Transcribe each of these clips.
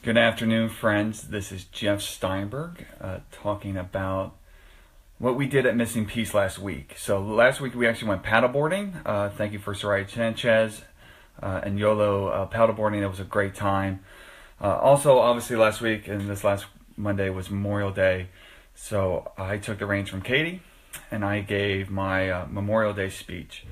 Good afternoon, friends. This is Jeff Steinberg talking about what we did at Missing Piece last week. So last week we actually went paddleboarding. Thank you for Soraya Sanchez and YOLO paddleboarding. It was a great time. Also, obviously last week and this last Monday was Memorial Day. So I took the reins from Katie and I gave my Memorial Day speech.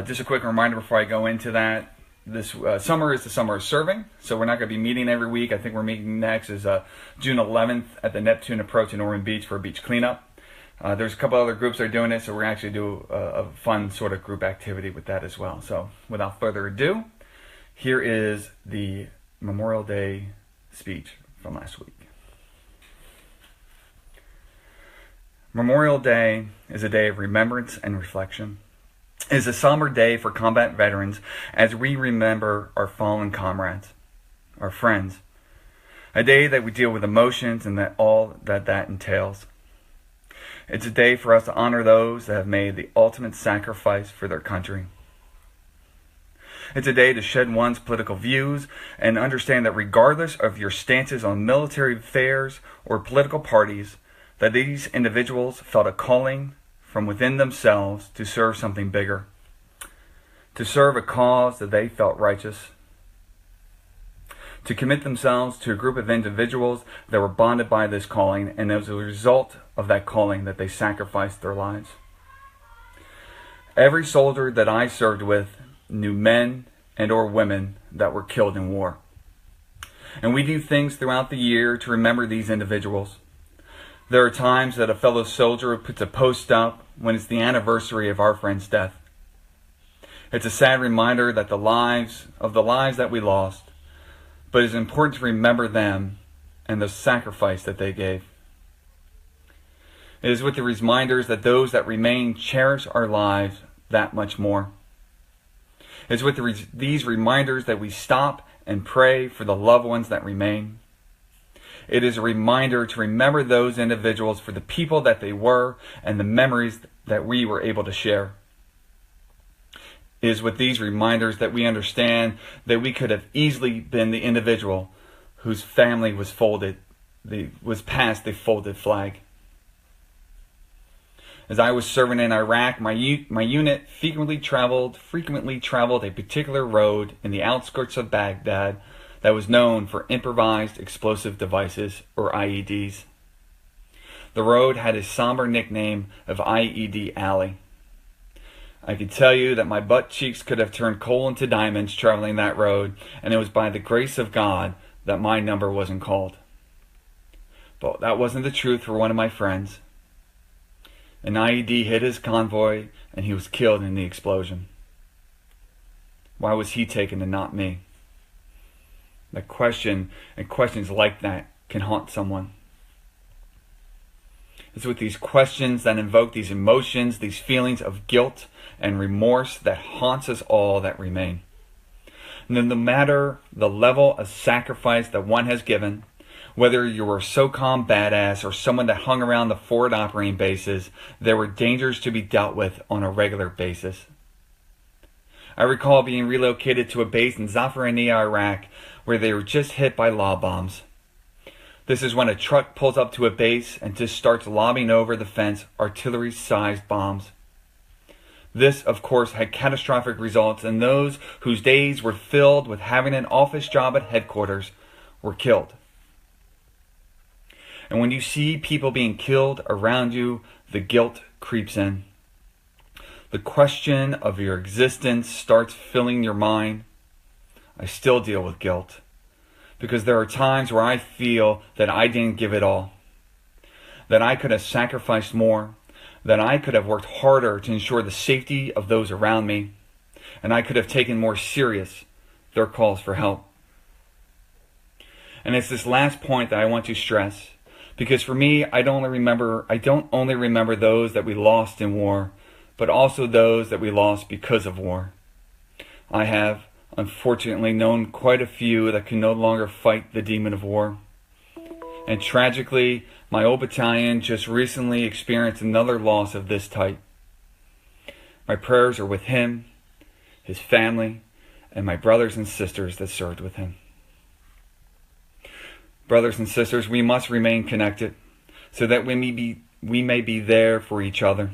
Just a quick reminder before I go into that. This summer is the summer of serving, so we're not going to be meeting every week. I think we're meeting next is June 11th at the Neptune Approach in Ormond Beach for a beach cleanup. There's a couple other groups that are doing it, so we're going to actually do a fun sort of group activity with that as well. So without further ado, here is the Memorial Day speech from last week. Memorial Day is a day of remembrance and reflection. It is a somber day for combat veterans as we remember our fallen comrades, our friends. A day that we deal with emotions and all that entails. It's a day for us to honor those that have made the ultimate sacrifice for their country. It's a day to shed one's political views and understand that regardless of your stances on military affairs or political parties, that these individuals felt a calling from within themselves to serve something bigger, to serve a cause that they felt righteous, to commit themselves to a group of individuals that were bonded by this calling, and as a result of that calling that they sacrificed their lives. Every soldier that I served with knew men and or women that were killed in war. And we do things throughout the year to remember these individuals. There are times that a fellow soldier puts a post up when it's the anniversary of our friend's death. It's a sad reminder that the lives that we lost, but it's important to remember them and the sacrifice that they gave. It is with the reminders that those that remain cherish our lives that much more. It's with these reminders that we stop and pray for the loved ones that remain. It is a reminder to remember those individuals for the people that they were and the memories that we were able to share. It is with these reminders that we understand that we could have easily been the individual whose family was past the folded flag. As I was serving in Iraq, my unit frequently traveled a particular road in the outskirts of Baghdad that was known for improvised explosive devices, or IEDs. The road had a somber nickname of IED Alley. I can tell you that my butt cheeks could have turned coal into diamonds traveling that road, and it was by the grace of God that my number wasn't called. But that wasn't the truth for one of my friends. An IED hit his convoy, and he was killed in the explosion. Why was he taken and not me? The question and questions like that can haunt someone. It's with these questions that invoke these emotions, these feelings of guilt and remorse that haunts us all that remain. And then no matter the level of sacrifice that one has given, whether you were a SOCOM badass or someone that hung around the forward operating bases, there were dangers to be dealt with on a regular basis. I recall being relocated to a base in Zafrania, Iraq, where they were just hit by lob bombs. This is when a truck pulls up to a base and just starts lobbing over the fence artillery-sized bombs. This, of course, had catastrophic results, and those whose days were filled with having an office job at headquarters were killed. And when you see people being killed around you, the guilt creeps in. The question of your existence starts filling your mind. I still deal with guilt because there are times where I feel that I didn't give it all, that I could have sacrificed more, that I could have worked harder to ensure the safety of those around me, and I could have taken more serious their calls for help. And it's this last point that I want to stress, because for me, I don't only remember those that we lost in war, but also those that we lost because of war. I have, unfortunately, known quite a few that can no longer fight the demon of war. And tragically, my old battalion just recently experienced another loss of this type. My prayers are with him, his family, and my brothers and sisters that served with him. Brothers and sisters, we must remain connected so that we may be there for each other.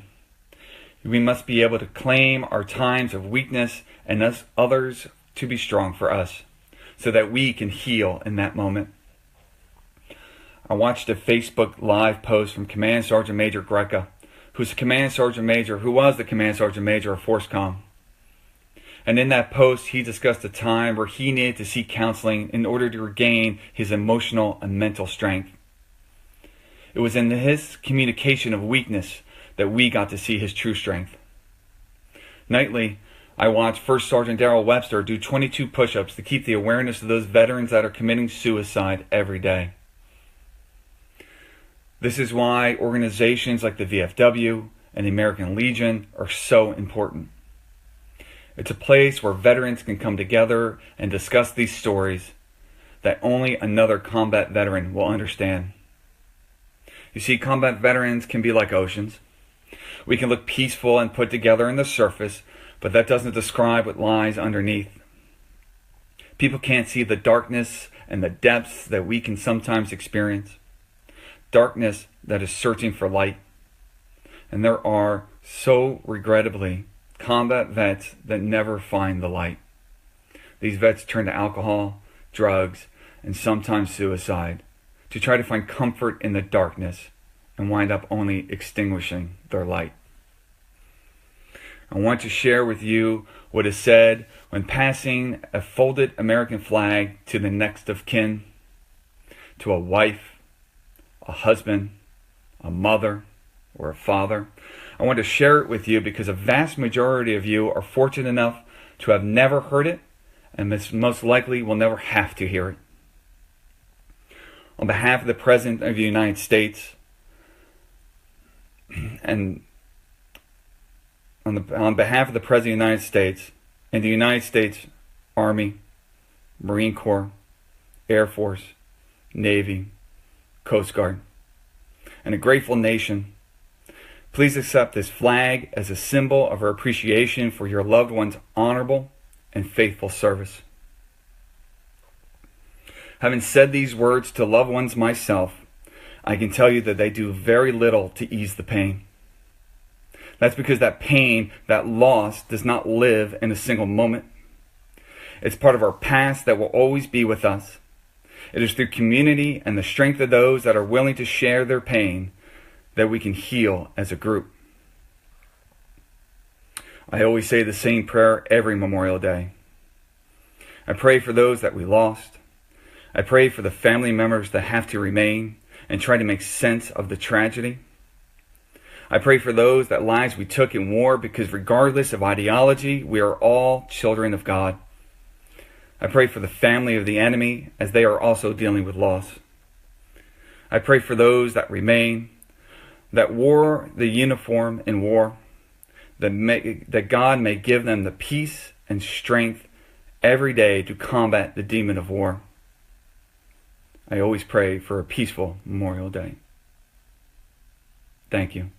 We must be able to claim our times of weakness and us others to be strong for us so that we can heal in that moment. I watched a Facebook Live post from Command Sergeant Major Greca, who was the Command Sergeant Major of FORSCOM. And in that post, he discussed a time where he needed to seek counseling in order to regain his emotional and mental strength. It was in his communication of weakness that we got to see his true strength. Nightly, I watched First Sergeant Darrell Webster do 22 push-ups to keep the awareness of those veterans that are committing suicide every day. This is why organizations like the VFW and the American Legion are so important. It's a place where veterans can come together and discuss these stories that only another combat veteran will understand. You see, combat veterans can be like oceans. We can look peaceful and put together on the surface, but that doesn't describe what lies underneath. People can't see the darkness and the depths that we can sometimes experience. Darkness that is searching for light. And there are, so regrettably, combat vets that never find the light. These vets turn to alcohol, drugs, and sometimes suicide to try to find comfort in the darkness and wind up only extinguishing their light. I want to share with you what is said when passing a folded American flag to the next of kin, to a wife, a husband, a mother, or a father. I want to share it with you because a vast majority of you are fortunate enough to have never heard it and most likely will never have to hear it. On behalf of the President of the United States and on behalf of the President of the United States and the United States Army, Marine Corps, Air Force, Navy, Coast Guard, and a grateful nation, please accept this flag as a symbol of our appreciation for your loved one's honorable and faithful service. Having said these words to loved ones myself, I can tell you that they do very little to ease the pain. That's because that pain, that loss, does not live in a single moment. It's part of our past that will always be with us. It is through community and the strength of those that are willing to share their pain that we can heal as a group. I always say the same prayer every Memorial Day. I pray for those that we lost. I pray for the family members that have to remain and try to make sense of the tragedy. I pray for those that lives we took in war, because regardless of ideology, we are all children of God. I pray for the family of the enemy as they are also dealing with loss. I pray for those that remain, that wore the uniform in war, that God may give them the peace and strength every day to combat the demon of war. I always pray for a peaceful Memorial Day. Thank you.